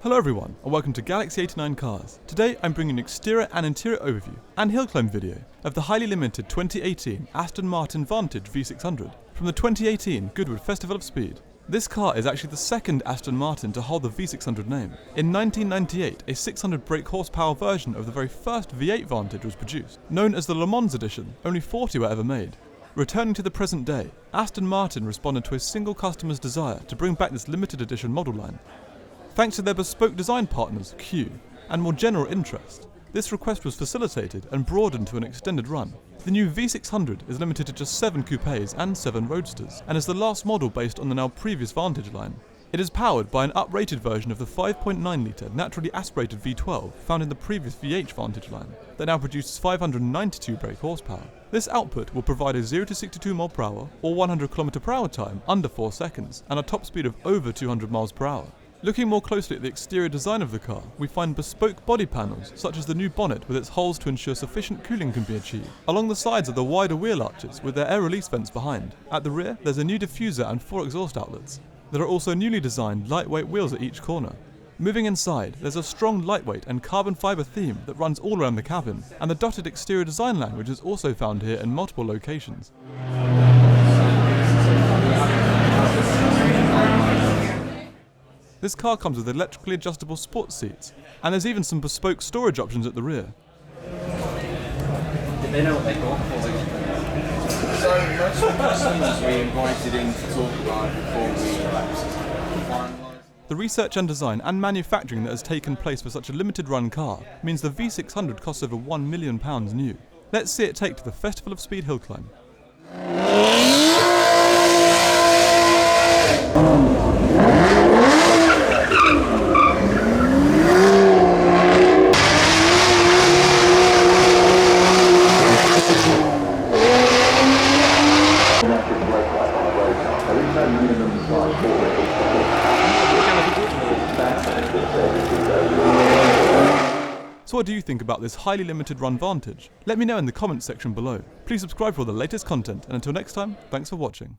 Hello everyone, and welcome to Galaxy 89 Cars. Today I'm bringing an exterior and interior overview and hill climb video of the highly limited 2018 Aston Martin Vantage V600 from the 2018 Goodwood Festival of Speed. This car is actually the second Aston Martin to hold the V600 name. In 1998, a 600 brake horsepower version of the very first V8 Vantage was produced, known as the Le Mans edition. Only 40 were ever made. Returning to the present day, Aston Martin responded to a single customer's desire to bring back this limited edition model line. Thanks to their bespoke design partners, Q, and more general interest, this request was facilitated and broadened to an extended run. The new V600 is limited to just 7 coupes and 7 roadsters, and is the last model based on the now previous Vantage line. It is powered by an uprated version of the 5.9-litre naturally aspirated V12 found in the previous V8 Vantage line, that now produces 592 brake horsepower. This output will provide a 0 to 62 mph or 100 km/h time under 4 seconds, and a top speed of over 200 mph. Looking more closely at the exterior design of the car, we find bespoke body panels, such as the new bonnet with its holes to ensure sufficient cooling can be achieved. Along the sides are the wider wheel arches with their air release vents behind. At the rear, there's a new diffuser and 4 exhaust outlets. There are also newly designed lightweight wheels at each corner. Moving inside, there's a strong lightweight and carbon fibre theme that runs all around the cabin, and the dotted exterior design language is also found here in multiple locations. This car comes with electrically adjustable sports seats, and there's even some bespoke storage options at the rear. Did they know what they got for it? So most of the customers we invited in to talk about before we finalised. The research and design and manufacturing that has taken place for such a limited run car means the V600 costs over £1 million new. Let's see it take to the Festival of Speed hill climb. So what do you think about this highly limited run Vantage? Let me know in the comments section below. Please subscribe for all the latest content, and until next time, thanks for watching.